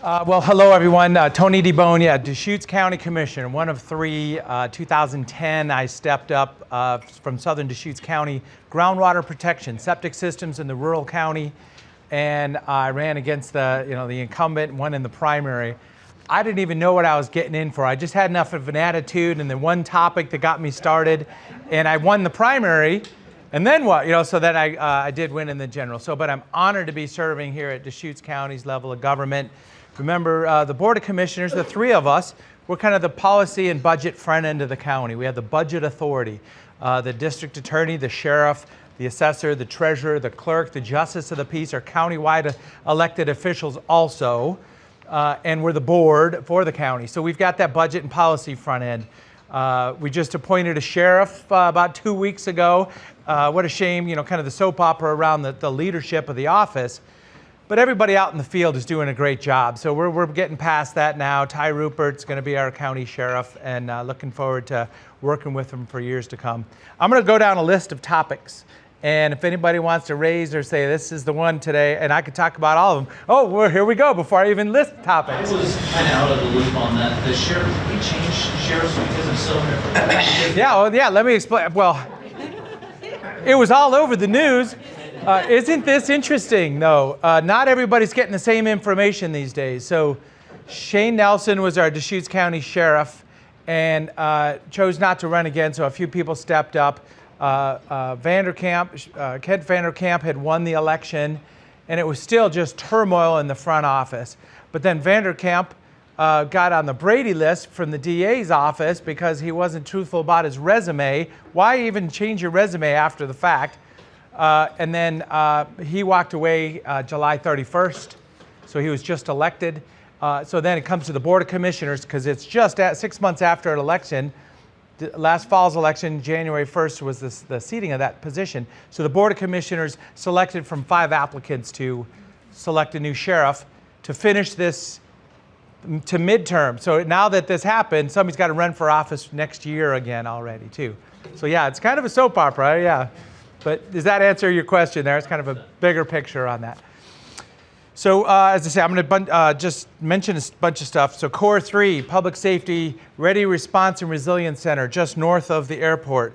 Well, hello everyone. Tony DeBone, Deschutes County Commissioner, one of three. 2010, I stepped up from Southern Deschutes County, groundwater protection, septic systems in the rural county, and I ran against the incumbent, won in the primary. I didn't even know what I was getting in for. I just had enough of an attitude and the one topic that got me started, and I won the primary. And then what? So then I did win in the general. But I'm honored to be serving here at Deschutes County's level of government. Remember, the Board of Commissioners, the three of us, we're kind of the policy and budget front end of the county. We have the budget authority, the district attorney, the sheriff, the assessor, the treasurer, the clerk, the justice of the peace are countywide elected officials also, and we're the board for the county. So we've got that budget and policy front end. We just appointed a sheriff about 2 weeks ago. What a shame, kind of the soap opera around the leadership of the office. But everybody out in the field is doing a great job. So we're getting past that now. Ty Rupert's going to be our county sheriff, and looking forward to working with him for years to come. I'm going to go down a list of topics. And if anybody wants to raise or say this is the one today, and I could talk about all of them. Oh, well, here we go before I even list topics. I was kind of out of the loop on that. The sheriff, we changed sheriffs because of silver. Yeah, let me explain. Well, it was all over the news. Isn't this interesting, though? Not everybody's getting the same information these days. So Shane Nelson was our Deschutes County Sheriff and chose not to run again, so a few people stepped up. Kent Vanderkamp had won the election, and it was still just turmoil in the front office. But then Vanderkamp got on the Brady list from the DA's office because he wasn't truthful about his resume. Why even change your resume after the fact? And then he walked away July 31st, so he was just elected. So then it comes to the Board of Commissioners because it's just 6 months after an election. Last fall's election, January 1st, was the seating of that position. So the Board of Commissioners selected from 5 applicants to select a new sheriff to finish this to midterm. So now that this happened, somebody's got to run for office next year again already, too. So yeah, it's kind of a soap opera, yeah. But does that answer your question there? It's kind of a bigger picture on that. So as I say, I'm going to just mention a bunch of stuff. So Core 3, Public Safety, Ready Response and Resilience Center, just north of the airport.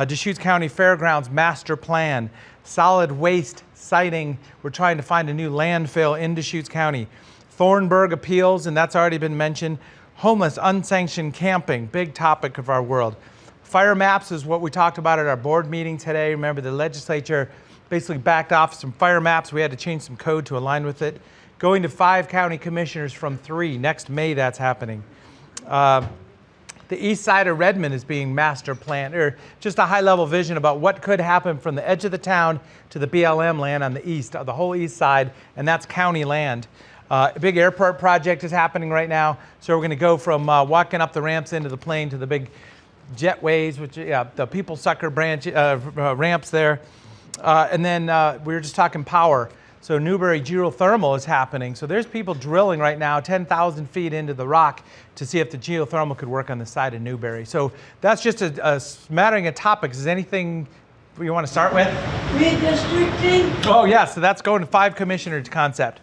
Deschutes County Fairgrounds Master Plan. Solid waste siting. We're trying to find a new landfill in Deschutes County. Thornburg Appeals, and that's already been mentioned. Homeless, unsanctioned camping, big topic of our world. Fire maps is what we talked about at our board meeting today. Remember, the legislature basically backed off some fire maps. We had to change some code to align with it. Going to 5 county commissioners from 3. Next May, that's happening. The east side of Redmond is being master planned, or just a high-level vision about what could happen from the edge of the town to the BLM land on the east, the whole east side, and that's county land. A big airport project is happening right now, so we're going to go from walking up the ramps into the plane to the big jetways, which the people sucker ramps there. And then we were just talking power. So Newberry geothermal is happening. So there's people drilling right now 10,000 feet into the rock to see if the geothermal could work on the side of Newberry. So that's just a smattering of topics. Is anything you want to start with? Redistricting? Oh yeah, so that's going to 5 commissioners concept.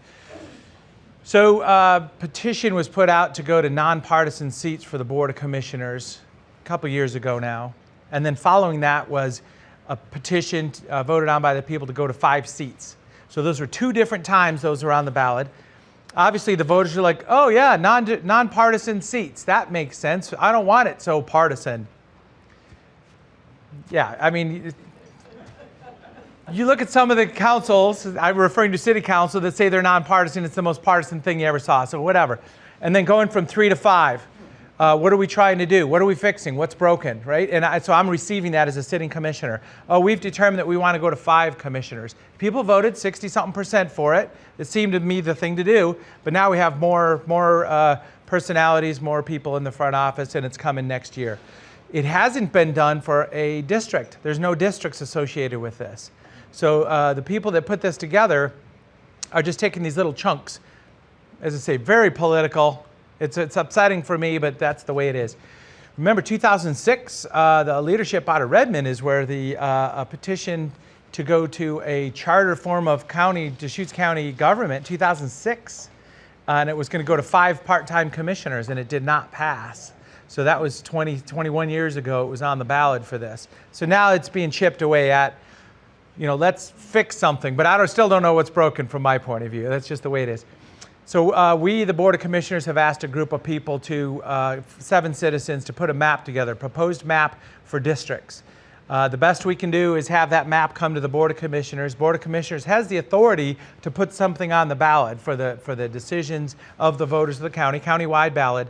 So petition was put out to go to nonpartisan seats for the Board of Commissioners couple years ago now, and then following that was a petition voted on by the people to go to 5 seats. So those were 2 different times those were on the ballot. Obviously the voters are like, oh yeah, nonpartisan seats, that makes sense. I don't want it so partisan. Yeah, I mean, you look at some of the councils, I'm referring to city council, that say they're nonpartisan. It's the most partisan thing you ever saw, so whatever. And then going from 3 to 5. What are we trying to do? What are we fixing? What's broken, right? And so I'm receiving that as a sitting commissioner. Oh, we've determined that we want to go to 5 commissioners. People voted 60-something% for it. It seemed to me the thing to do. But now we have more personalities, more people in the front office, and it's coming next year. It hasn't been done for a district. There's no districts associated with this. So the people that put this together are just taking these little chunks. As I say, very political. It's upsetting for me, but that's the way it is. Remember 2006, the leadership out of Redmond is where the a petition to go to a charter form of Deschutes County government, 2006. and it was going to go to 5 part-time commissioners, and it did not pass. So that was 21 years ago. It was on the ballot for this. So now it's being chipped away at. Let's fix something. But I still don't know what's broken from my point of view. That's just the way it is. So we, the Board of Commissioners, have asked a group of people 7 citizens, to put a map together, a proposed map for districts. The best we can do is have that map come to the Board of Commissioners. Board of Commissioners has the authority to put something on the ballot for the decisions of the voters of the county, countywide ballot.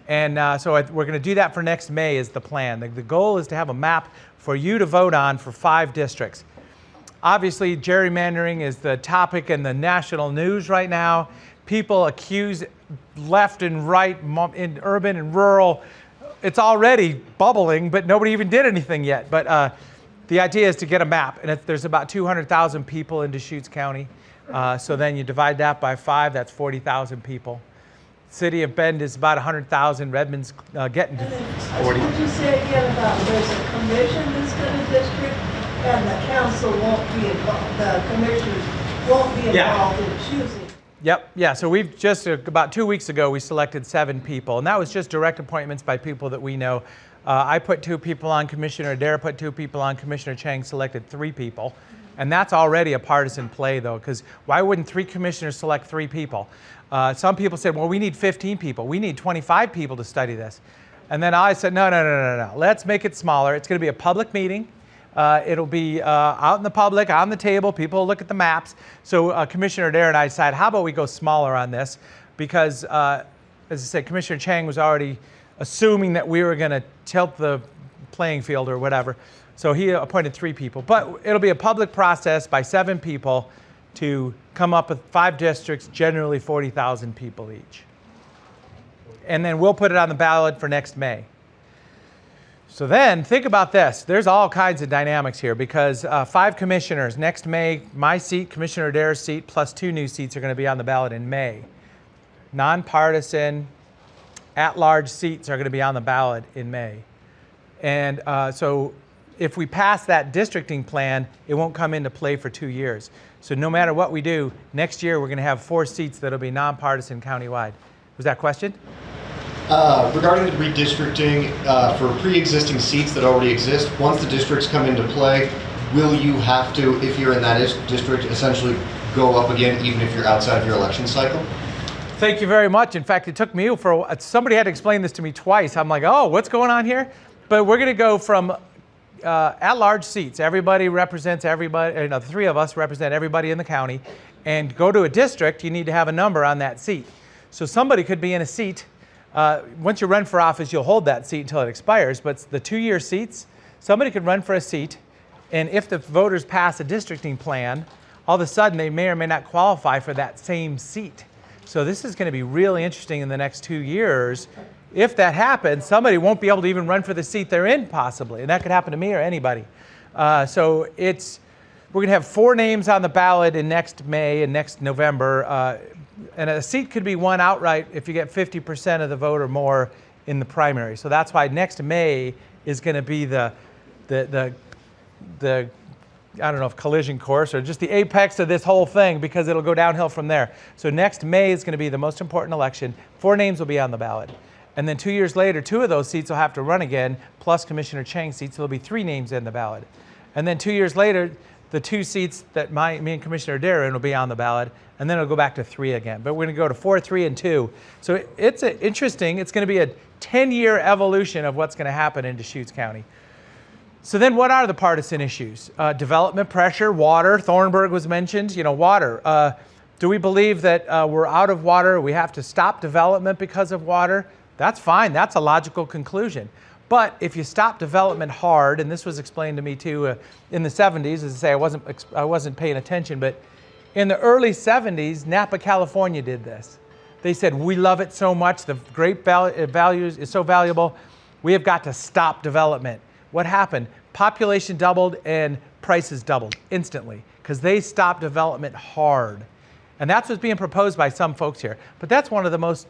And so we're going to do that for next May is the plan. The goal is to have a map for you to vote on for 5 districts. Obviously, gerrymandering is the topic in the national news right now. People accuse left and right, in urban and rural. It's already bubbling, but nobody even did anything yet. But the idea is to get a map. And there's about 200,000 people in Deschutes County. So then you divide that by 5, that's 40,000 people. City of Bend is about 100,000. Redmond's getting to 40. What you say again about there's a commission that's going to district and the council won't be involved, the commissioners won't be involved in choosing? Yep, yeah, so we've just, about 2 weeks ago, we selected 7 people, and that was just direct appointments by people that we know. I put 2 people on, Commissioner Adair put 2 people on, Commissioner Chang selected 3 people. And that's already a partisan play, though, because why wouldn't 3 commissioners select 3 people? Some people said, well, we need 15 people. We need 25 people to study this. And then I said, no. Let's make it smaller. It's going to be a public meeting. It'll be out in the public, on the table. People will look at the maps. So Commissioner Adair and I decided, how about we go smaller on this? Because, as I said, Commissioner Chang was already assuming that we were going to tilt the playing field or whatever. So he appointed 3 people. But it'll be a public process by 7 people to come up with 5 districts, generally 40,000 people each. And then we'll put it on the ballot for next May. So then think about this. There's all kinds of dynamics here because 5 commissioners. Next May, my seat, Commissioner Adair's seat, plus 2 new seats are going to be on the ballot in May. Nonpartisan, at-large seats are going to be on the ballot in May. And so if we pass that districting plan, it won't come into play for 2 years. So no matter what we do, next year we're going to have 4 seats that'll be nonpartisan countywide. Was that a question? Regarding the redistricting for pre-existing seats that already exist, once the districts come into play, will you have to, if you're in that district, essentially go up again even if you're outside of your election cycle? Thank you very much. In fact, it took me somebody had to explain this to me twice. I'm like, oh, what's going on here? But we're going to go from at-large seats. Everybody represents everybody. The 3 of us represent everybody in the county. And go to a district, you need to have a number on that seat. So somebody could be in a seat. Once you run for office, you'll hold that seat until it expires. But the 2-year seats, somebody could run for a seat. And if the voters pass a districting plan, all of a sudden they may or may not qualify for that same seat. So this is going to be really interesting in the next 2 years. If that happens, somebody won't be able to even run for the seat they're in, possibly. And that could happen to me or anybody. So we're going to have 4 names on the ballot in next May and next November. And a seat could be won outright if you get 50% of the vote or more in the primary. So that's why next May is going to be the I don't know if collision course or just the apex of this whole thing, because it'll go downhill from there. So next May is going to be the most important election. 4 names will be on the ballot. And then 2 years later, 2 of those seats will have to run again, plus Commissioner Chang's seats. So there'll be 3 names in the ballot. And then 2 years later, the 2 seats that me and Commissioner Adair are in will be on the ballot. And then it'll go back to 3 again. But we're going to go to 4, 3, and 2. So it's interesting. It's going to be a 10-year evolution of what's going to happen in Deschutes County. So then what are the partisan issues? Development pressure, water. Thornburg was mentioned. Water. Do we believe that we're out of water? We have to stop development because of water? That's fine. That's a logical conclusion. But if you stop development hard, and this was explained to me too in the 70s, as I say, I wasn't paying attention, but in the early 70s, Napa, California did this. They said, we love it so much, the grape values is so valuable, we have got to stop development. What happened? Population doubled and prices doubled instantly because they stopped development hard. And that's what's being proposed by some folks here. But that's one of the most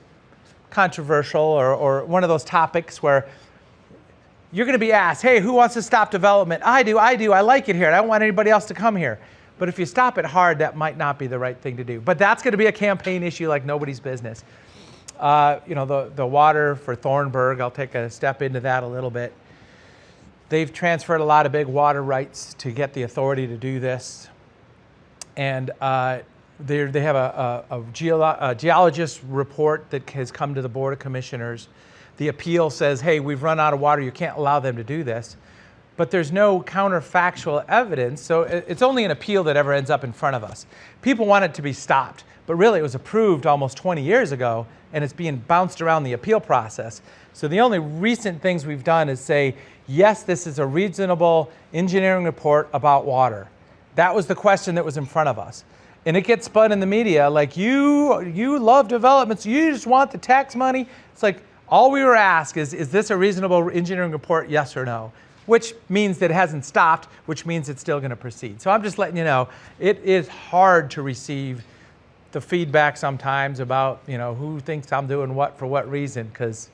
controversial or one of those topics where you're going to be asked, hey, who wants to stop development? I do, I like it here. I don't want anybody else to come here. But if you stop it hard, that might not be the right thing to do. But that's going to be a campaign issue like nobody's business. You know, the water for Thornburg, I'll take a step into that a little bit. They've transferred a lot of big water rights to get the authority to do this. And they have a geologist report that has come to the Board of Commissioners. The appeal says, hey, we've run out of water, you can't allow them to do this. But there's no counterfactual evidence, so it's only an appeal that ever ends up in front of us. People want it to be stopped, but really it was approved almost 20 years ago, and it's being bounced around the appeal process. So the only recent things we've done is say, yes, this is a reasonable engineering report about water. That was the question that was in front of us. And it gets spun in the media like, you love developments, you just want the tax money. It's like, all we were asked is this a reasonable engineering report, yes or no? Which means that it hasn't stopped, which means it's still going to proceed. So I'm just letting you know, it is hard to receive the feedback sometimes about, you know, who thinks I'm doing what for what reason, because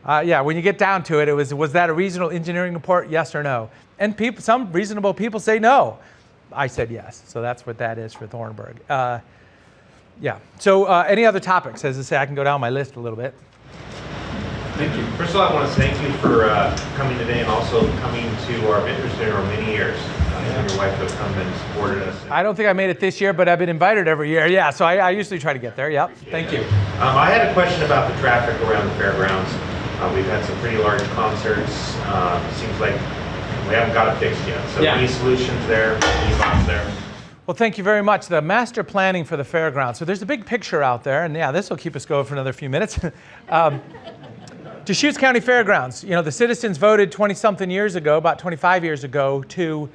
yeah, when you get down to it, was that a reasonable engineering report, yes or no? And some reasonable people say no. I said yes, so that's what that is for Thornburg. Yeah, so any other topics? As I say, I can go down my list a little bit. Thank you. First of all, I want to thank you for coming today and also coming to our Vintners Dinner over many years. You and your wife have come and supported us. I don't think I made it this year, but I've been invited every year. Yeah, so I usually try to get there. Yep. Thank you. I had a question about the traffic around the fairgrounds. We've had some pretty large concerts. Seems like we haven't got it fixed yet. So any solutions there? Any thoughts there? Well, thank you very much. The master planning for the fairgrounds. So there's a big picture out there, and yeah, this will keep us going for another few minutes. Deschutes County Fairgrounds. You know, the citizens voted 20-something years ago, about 25 years ago, to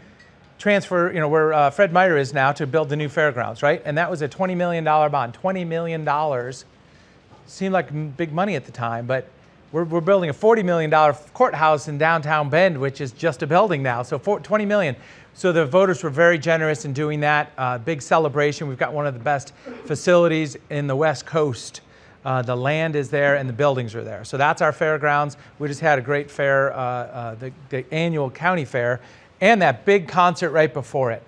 transfer, you know, where Fred Meyer is now, to build the new fairgrounds, right? And that was a $20 million bond. $20 million seemed like big money at the time, but we're building a $40 million courthouse in downtown Bend, which is just a building now, so $20 million. So the voters were very generous in doing that. Big celebration. We've got one of the best facilities in the West Coast. The land is there and the buildings are there. So that's our fairgrounds. We just had a great fair, the annual county fair, and that big concert right before it.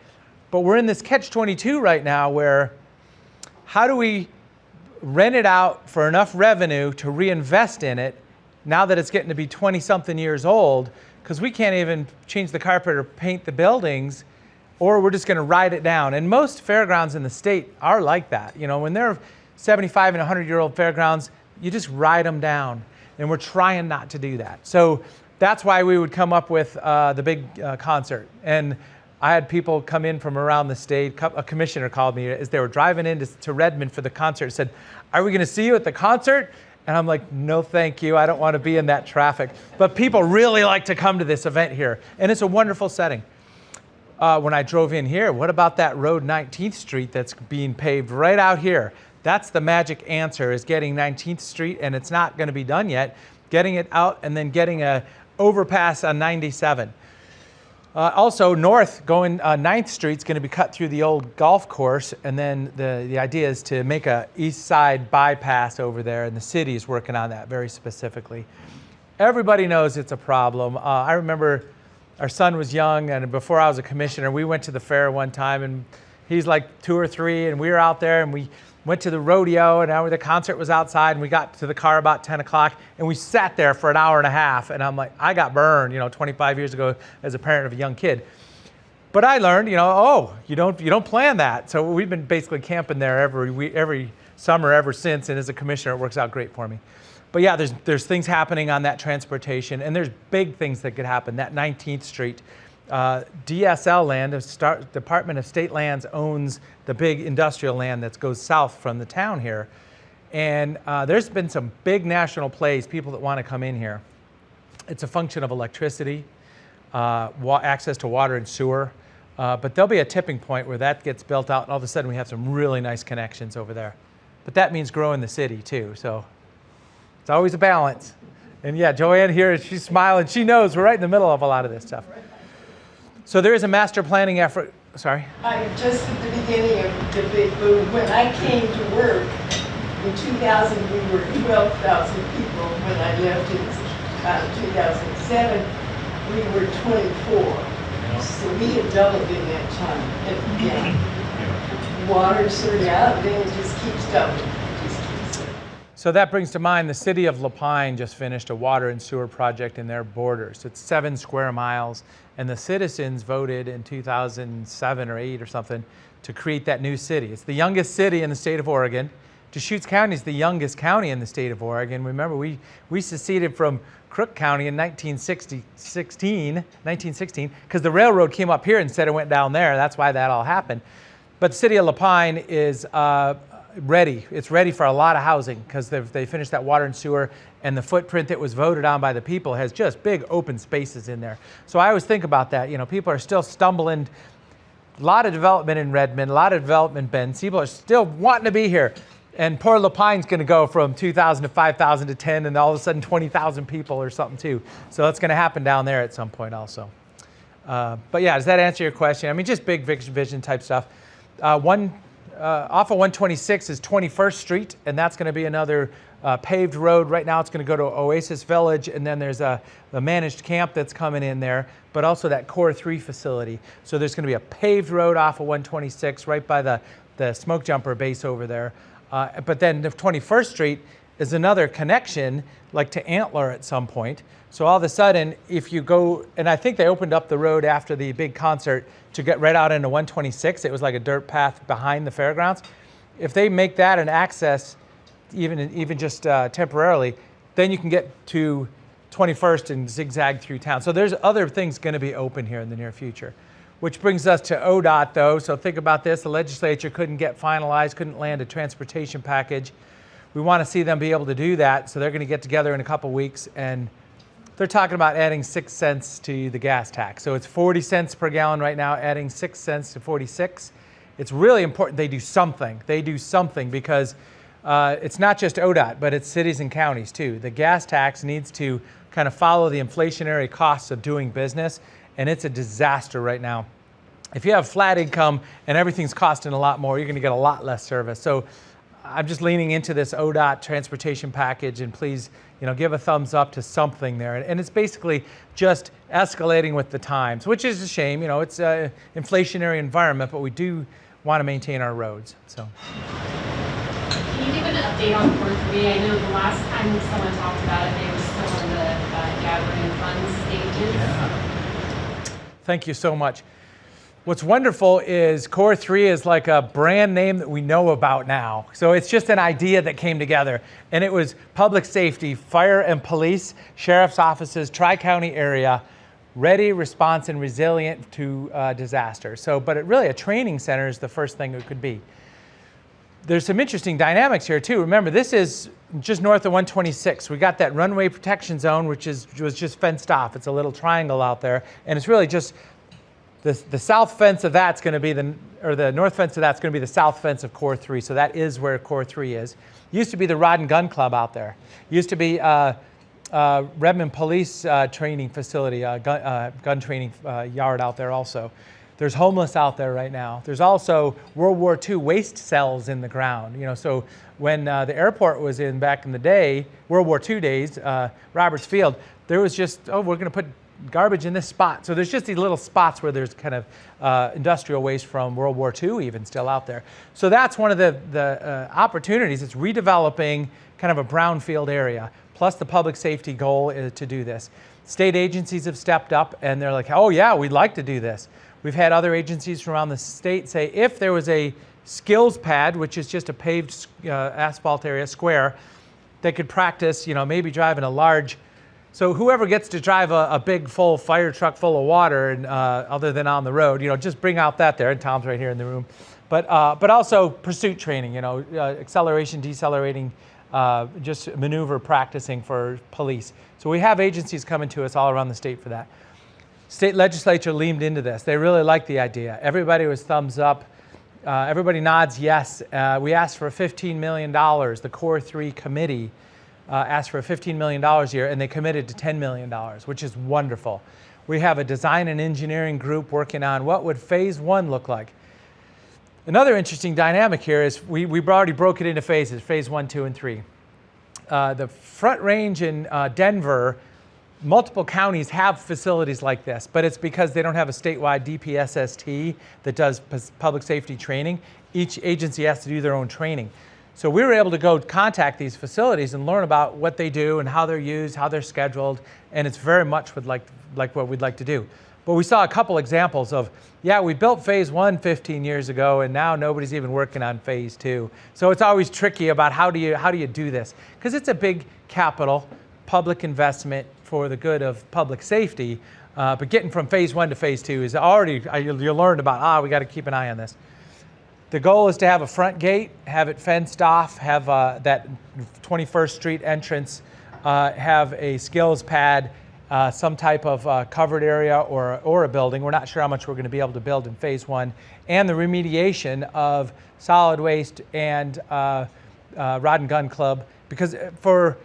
But we're in this catch-22 right now where how do we rent it out for enough revenue to reinvest in it now that it's getting to be 20-something years old, because we can't even change the carpet or paint the buildings, or we're just going to ride it down. And most fairgrounds in the state are like that. You know, when they're 75 and 100-year-old fairgrounds, you just ride them down. And we're trying not to do that. So that's why we would come up with the big concert. And I had people come in from around the state. A commissioner called me as they were driving into Redmond for the concert and said, are we going to see you at the concert? And I'm like, no, thank you. I don't want to be in that traffic. But people really like to come to this event here. And it's a wonderful setting. When I drove in here, what about that road 19th Street that's being paved right out here? That's the magic answer, is getting 19th Street, and it's not going to be done yet, getting it out and then getting a overpass on 97. Also, north, going 9th Street's going to be cut through the old golf course, and then the idea is to make a east side bypass over there, and the city is working on that very specifically. Everybody knows it's a problem. I remember our son was young, and before I was a commissioner, we went to the fair one time, and he's like 2 or 3, and we were out there, and we went to the rodeo, and the concert was outside, and we got to the car about 10 o'clock, and we sat there for an hour and a half, and I'm like, I got burned, 25 years ago as a parent of a young kid. But I learned, oh, you don't plan that. So we've been basically camping there every summer ever since, and as a commissioner, it works out great for me. But yeah, there's things happening on that transportation, and there's big things that could happen. That 19th Street, DSL land, the Department of State Lands, owns the big industrial land that goes south from the town here. And there's been some big national plays, people that want to come in here. It's a function of electricity, access to water and sewer. But there'll be a tipping point where that gets built out, and all of a sudden we have some really nice connections over there. But that means growing the city too, so it's always a balance. And yeah, Joanne here, she's smiling. She knows we're right in the middle of a lot of this stuff. So there is a master planning effort. Sorry? Just at the beginning of the big boom, when I came to work in 2000, we were 12,000 people. When I left in 2007, we were 24. know? So we had doubled in that time. And, yeah. Water, sewer, yeah, then it just keeps doubling. It just keeps doubling. So that brings to mind the city of Lapine just finished a water and sewer project in their borders. It's 7 square miles, and the citizens voted in 2007 or 8 or something to create that new city. It's the youngest city in the state of Oregon. Deschutes County is the youngest county in the state of Oregon. Remember, we seceded from Crook County in 1916, because the railroad came up here instead of went down there. That's why that all happened. But the city of Lapine is ready. It's ready for a lot of housing because they finished that water and sewer, and the footprint that was voted on by the people has just big open spaces in there. So I always think about that. You know, people are still stumbling. A lot of development in Redmond, a lot of development in Bend. People are still wanting to be here. And poor Lapine's going to go from 2,000 to 5,000 to 10, and all of a sudden 20,000 people or something too. So that's going to happen down there at some point also. But yeah, does that answer your question? I mean, just big vision type stuff. Off of 126 is 21st Street, and that's going to be another paved road. Right now it's going to go to Oasis Village, and then there's a managed camp that's coming in there, but also that Core 3 facility. So there's going to be a paved road off of 126 right by the smoke jumper base over there. But then the 21st Street is another connection, like to Antler at some point. So all of a sudden, if you go, and I think they opened up the road after the big concert to get right out into 126. It was like a dirt path behind the fairgrounds. If they make that an access, even just temporarily, then you can get to 21st and zigzag through town. So there's other things going to be open here in the near future. Which brings us to ODOT, though. So think about this. The legislature couldn't get finalized, couldn't land a transportation package. We want to see them be able to do that. So they're going to get together in a couple weeks, and they're talking about adding 6 cents to the gas tax. So it's 40 cents per gallon right now, adding 6 cents to 46. It's really important they do something. They do something because it's not just ODOT, but it's cities and counties too. The gas tax needs to kind of follow the inflationary costs of doing business. And it's a disaster right now. If you have flat income and everything's costing a lot more, you're going to get a lot less service. So I'm just leaning into this ODOT transportation package, and please, give a thumbs up to something there. And it's basically just escalating with the times, which is a shame. It's an inflationary environment, but we do want to maintain our roads. So. Can you give an update on Core 3? I know the last time someone talked about it, they were still in the gathering funds stages. Yeah. Thank you so much. What's wonderful is Core 3 is like a brand name that we know about now. So it's just an idea that came together. And it was public safety, fire and police, sheriff's offices, tri-county area, ready, response, and resilient to disaster. But really a training center is the first thing it could be. There's some interesting dynamics here too. Remember, this is just north of 126. We got that runway protection zone, which was just fenced off. It's a little triangle out there, and it's really just the south fence of that's going to be the north fence of that's going to be the south fence of Core 3. So that is where Core 3 is. Used to be the Rod and Gun Club out there. Used to be Redmond Police training facility, gun training yard out there also. There's homeless out there right now. There's also World War II waste cells in the ground. So when the airport was in back in the day, World War II days, Roberts Field, there was just, we're going to put garbage in this spot. So there's just these little spots where there's kind of industrial waste from World War II even still out there. So that's one of the opportunities. It's redeveloping kind of a brownfield area. Plus the public safety goal is to do this. State agencies have stepped up and they're like, oh yeah, we'd like to do this. We've had other agencies from around the state say if there was a skills pad, which is just a paved asphalt area, square, they could practice, maybe driving a large, so whoever gets to drive a big full fire truck full of water, and other than on the road, just bring out that there, and Tom's right here in the room. But also pursuit training, acceleration, decelerating, just maneuver practicing for police. So we have agencies coming to us all around the state for that. State legislature leaned into this. They really liked the idea. Everybody was thumbs up. Everybody nods yes. We asked for $15 million. The Core 3 committee asked for $15 million a year, and they committed to $10 million, which is wonderful. We have a design and engineering group working on what would phase 1 look like. Another interesting dynamic here is we already broke it into phases, phase 1, 2, and 3. The Front Range in Denver multiple counties have facilities like this, but it's because they don't have a statewide DPSST that does public safety training. Each agency has to do their own training. So we were able to go contact these facilities and learn about what they do and how they're used, how they're scheduled, and it's very much like what we'd like to do. But we saw a couple examples of, yeah, we built phase 1 15 years ago, and now nobody's even working on phase 2. So it's always tricky about how do you do this? Because it's a big capital public investment for the good of public safety, but getting from phase 1 to phase 2 is already, you learned about, we got to keep an eye on this. The goal is to have a front gate, have it fenced off, have that 21st Street entrance, have a skills pad, some type of covered area or a building. We're not sure how much we're going to be able to build in phase 1, and the remediation of solid waste and rod and gun club, because for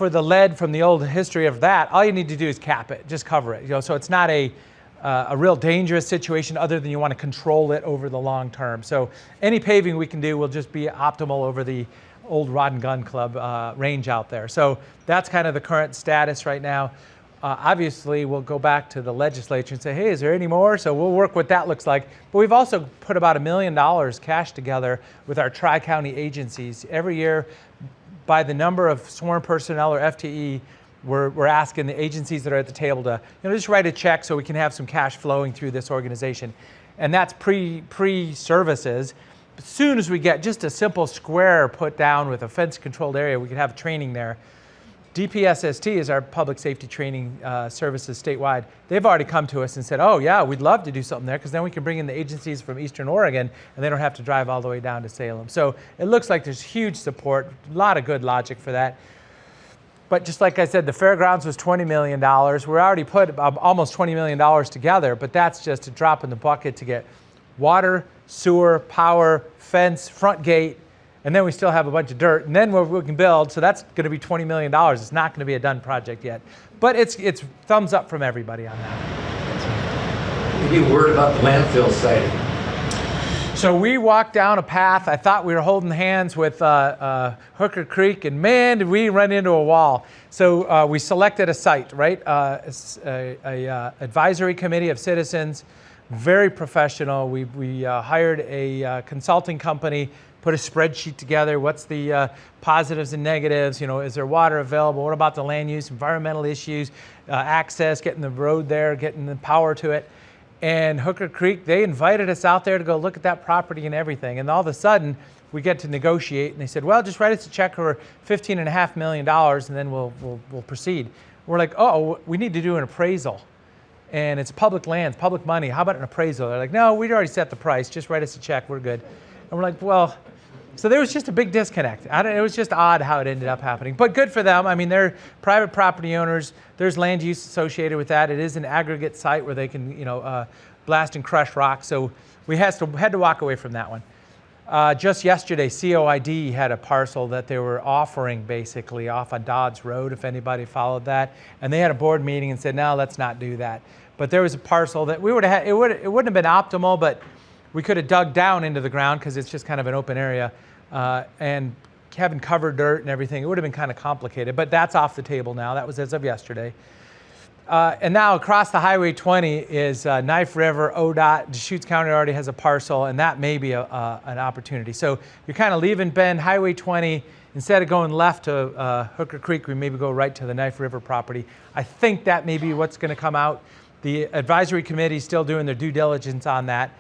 the lead from the old history of that, all you need to do is cap it, just cover it. So it's not a real dangerous situation other than you want to control it over the long term. So any paving we can do will just be optimal over the old rod and gun club range out there. So that's kind of the current status right now. Obviously, we'll go back to the legislature and say, hey, is there any more? So we'll work what that looks like. But we've also put about $1 million cash together with our tri-county agencies. Every year, by the number of sworn personnel or FTE, we're asking the agencies that are at the table to just write a check so we can have some cash flowing through this organization. And that's pre-services. As soon as we get just a simple square put down with a fence-controlled area, we can have training there. DPSST is our public safety training services statewide. They've already come to us and said, oh yeah, we'd love to do something there because then we can bring in the agencies from Eastern Oregon and they don't have to drive all the way down to Salem. So it looks like there's huge support, a lot of good logic for that. But just like I said, the fairgrounds was $20 million. We already put almost $20 million together, but that's just a drop in the bucket to get water, sewer, power, fence, front gate, and then we still have a bunch of dirt, and then we can build, so that's going to be $20 million. It's not going to be a done project yet. But it's thumbs up from everybody on that. Maybe a word about the landfill siting. So we walked down a path. I thought we were holding hands with Hooker Creek, and man, did we run into a wall. So we selected a site, right? A advisory committee of citizens, very professional. We hired a consulting company, put a spreadsheet together. What's the positives and negatives? Is there water available? What about the land use, environmental issues, access, getting the road there, getting the power to it? And Hooker Creek, they invited us out there to go look at that property and everything. And all of a sudden, we get to negotiate, and they said, well, just write us a check for $15.5 million, and then we'll proceed. We're like, oh, we need to do an appraisal. And it's public lands, public money. How about an appraisal? They're like, no, we'd already set the price. Just write us a check. We're good. And we're like, well, so there was just a big disconnect. It was just odd how it ended up happening. But good for them. I mean, they're private property owners. There's land use associated with that. It is an aggregate site where they can, blast and crush rock. So we had to walk away from that one. Just yesterday, COID had a parcel that they were offering basically off on Dodds Road, if anybody followed that. And they had a board meeting and said, no, let's not do that. But there was a parcel that we would have had, it wouldn't have been optimal, but we could have dug down into the ground because it's just kind of an open area. And having covered dirt and everything, it would have been kind of complicated, but that's off the table now. That was as of yesterday. And now across the Highway 20 is Knife River, ODOT. Deschutes County already has a parcel, and that may be an opportunity. So you're kind of leaving Bend, Highway 20. Instead of going left to Hooker Creek, we maybe go right to the Knife River property. I think that may be what's going to come out. The advisory committee is still doing their due diligence on that,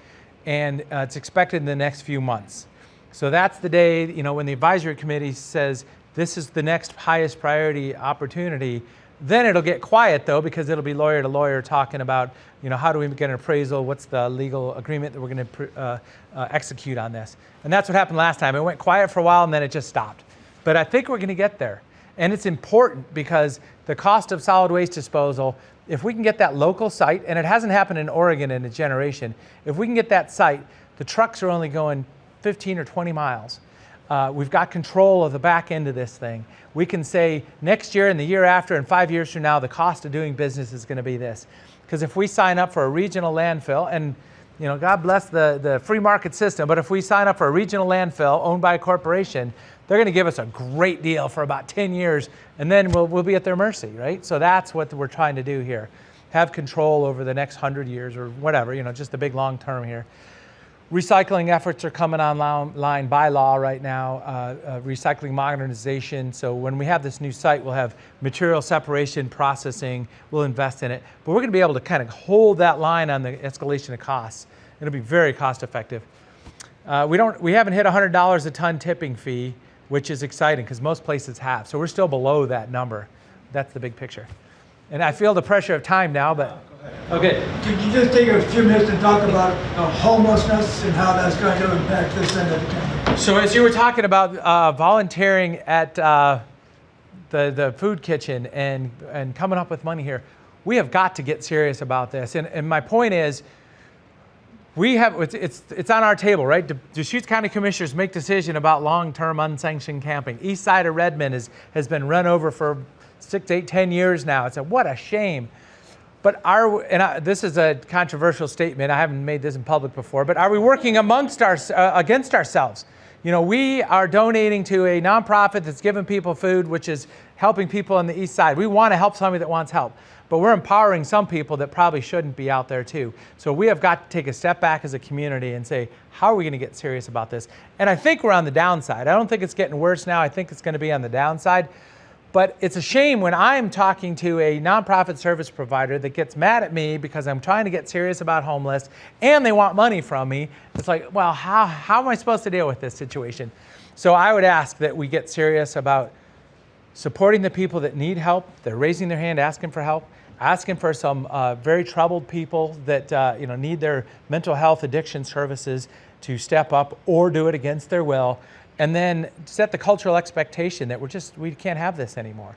and it's expected in the next few months. So that's the day, when the advisory committee says this is the next highest priority opportunity. Then it'll get quiet though, because it'll be lawyer to lawyer talking about, how do we get an appraisal? What's the legal agreement that we're going to execute on this? And that's what happened last time. It went quiet for a while and then it just stopped. But I think we're going to get there. And it's important because the cost of solid waste disposal, if we can get that local site, and it hasn't happened in Oregon in a generation, if we can get that site, the trucks are only going 15 or 20 miles. We've got control of the back end of this thing. We can say next year and the year after and 5 years from now, the cost of doing business is going to be this. Because if we sign up for a regional landfill, and God bless the free market system, but if we sign up for a regional landfill owned by a corporation, they're going to give us a great deal for about 10 years, and then we'll be at their mercy, right? So that's what we're trying to do here. Have control over the next 100 years or whatever, just the big long term here. Recycling efforts are coming online by law right now, recycling modernization. So when we have this new site, we'll have material separation, processing, we'll invest in it. But we're going to be able to kind of hold that line on the escalation of costs. It'll be very cost effective. We haven't hit $100 a ton tipping fee, which is exciting because most places have. So we're still below that number. That's the big picture. And I feel the pressure of time now, but okay. Could you just take a few minutes and talk about homelessness and how that's going to impact this end of the county? So as you were talking about volunteering at the food kitchen and coming up with money here, we have got to get serious about this. And my point is, it's on our table, right? Deschutes County Commissioners make decision about long-term unsanctioned camping. East side of Redmond has been run over for 6, 8, 10 years now. It's what a shame. But this is a controversial statement. I haven't made this in public before, but are we working against ourselves? We are donating to a nonprofit that's giving people food, which is helping people on the east side. We want to help somebody that wants help, but we're empowering some people that probably shouldn't be out there too. So we have got to take a step back as a community and say, how are we going to get serious about this? And I think we're on the downside. I don't think it's getting worse now. I think it's going to be on the downside. But it's a shame when I'm talking to a nonprofit service provider that gets mad at me because I'm trying to get serious about homeless and they want money from me. It's like, well, how am I supposed to deal with this situation? So I would ask that we get serious about supporting the people that need help. They're raising their hand, asking for help, asking for some very troubled people that need their mental health addiction services to step up or do it against their will. And then set the cultural expectation that we can't have this anymore.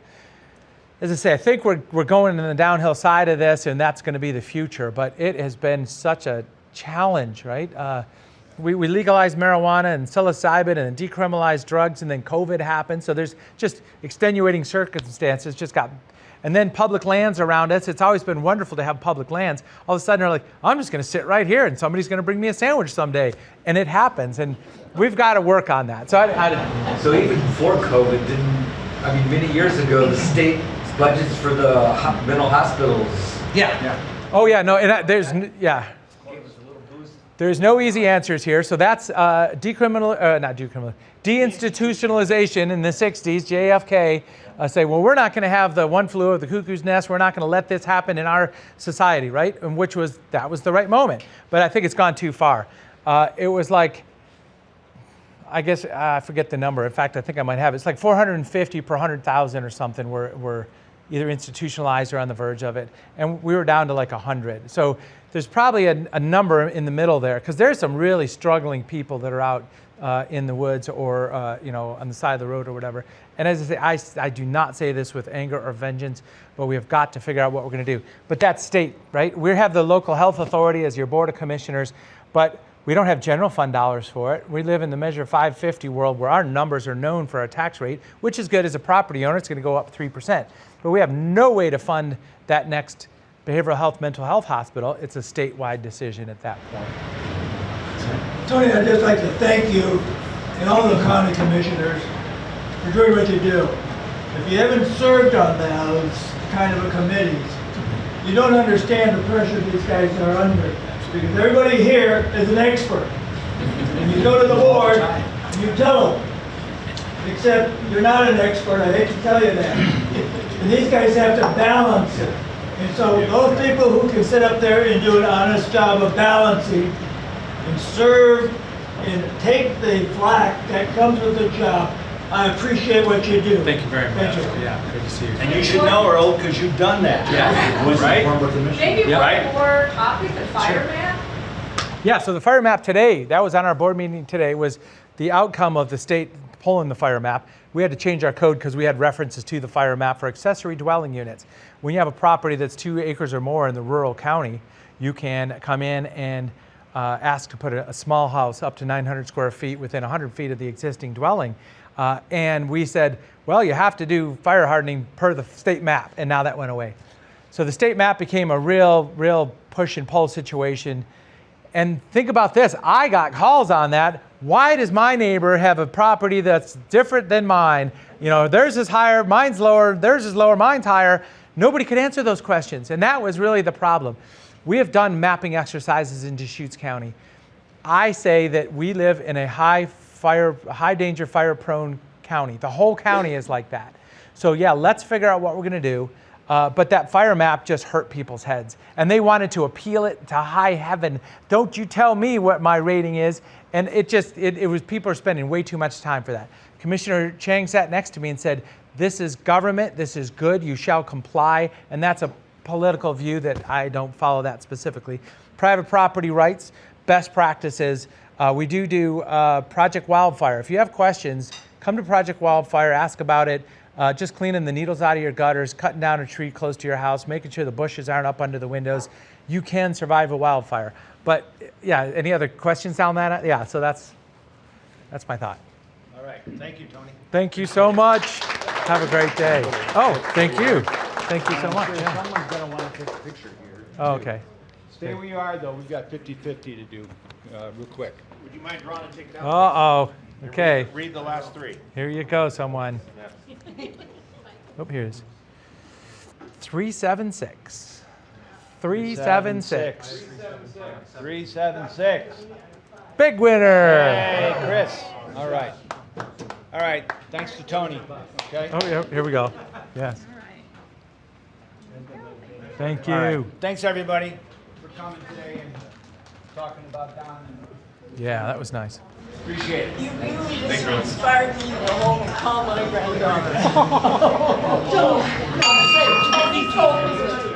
As I say, I think we're going in the downhill side of this, and that's going to be the future. But it has been such a challenge, right? We legalized marijuana and psilocybin and decriminalized drugs, and then COVID happened. So there's just extenuating circumstances. And then public lands around us. It's always been wonderful to have public lands. All of a sudden, they're like, I'm just going to sit right here, and somebody's going to bring me a sandwich someday. And it happens. And we've got to work on that. So even before COVID, many years ago, the state's budgets for the mental hospitals. Yeah. Oh yeah, no, and there's no easy answers here. So that's deinstitutionalization in the 60s, JFK say, well, we're not going to have the one flew over the cuckoo's nest. We're not going to let this happen in our society, right? And that was the right moment. But I think it's gone too far. It was like, I guess, I forget the number. In fact, I think I might have it. It's like 450 per 100,000 or something were either institutionalized or on the verge of it. And we were down to like 100. So there's probably a number in the middle there, because there's some really struggling people that are out in the woods or on the side of the road or whatever. And as I say, I do not say this with anger or vengeance, but we have got to figure out what we're going to do. But that's state, right? We have the local health authority as your board of commissioners, but we don't have general fund dollars for it. We live in the Measure 550 world where our numbers are known for our tax rate, which is good as a property owner. It's going to go up 3%. But we have no way to fund that next behavioral health, mental health hospital. It's a statewide decision at that point. Tony, I'd just like to thank you and all the county commissioners for doing what you do. If you haven't served on those kind of committees, you don't understand the pressure these guys are under. Because everybody here is an expert. And you go to the board and you tell them. Except you're not an expert, I hate to tell you that. And these guys have to balance it. And so those people who can sit up there and do an honest job of balancing and serve and take the flack that comes with the job, I appreciate what you do. Thank you very much. Thank you. Yeah, good to see you. And you should know, Earl, because you've done that. Yeah. Right? Maybe Right. one more topic, the fire map? Yeah, so the fire map today, that was on our board meeting today, was the outcome of the state pulling the fire map. We had to change our code because we had references to the fire map for accessory dwelling units. When you have a property that's 2 acres or more in the rural county, you can come in and ask to put a small house up to 900 square feet within 100 feet of the existing dwelling. And we said, well, you have to do fire hardening per the state map, and now that went away. So the state map became a real push and pull situation. And think about this, I got calls on that Why does my neighbor have a property that's different than mine? You know, theirs is higher, mine's lower, theirs is lower, mine's higher. Nobody could answer those questions, and that was really the problem. We have done mapping exercises in Deschutes County. I say that we live in a high danger, fire-prone county. The whole county is like that. So yeah, let's figure out what we're going to do. But that fire map just hurt people's heads, and they wanted to appeal it to high heaven. Don't you tell me what my rating is. And it was, people are spending way too much time for that. Commissioner Chang sat next to me and said, this is government, this is good, you shall comply. And that's a political view that I don't follow that specifically. Private property rights, best practices. We do Project Wildfire. If you have questions, come to Project Wildfire, ask about it. Just cleaning the needles out of your gutters, cutting down a tree close to your house, making sure the bushes aren't up under the windows. You can survive a wildfire. But yeah, any other questions on that? Yeah, so that's my thought. All right, thank you, Tony. Thank you so much. Have a great day. Oh, thank you. Thank you so much. Yeah. Someone's gonna want to take a picture here. Oh, okay. Stay where you are, though. We've got 50-50 to do, real quick. Would you mind drawing and take down? Uh-oh. Okay. Read the last three. Here you go, someone. Oh, here it is. 376. 376. 376. Big winner. Hey, Chris. All right. All right. Thanks to Tony. Okay. Oh, yeah, here we go. Yes. Thank you. All right. Thanks, everybody, for coming today and talking about Don. Yeah, that was nice. Appreciate it. You really just inspired me to go home and call my granddaughter. He told me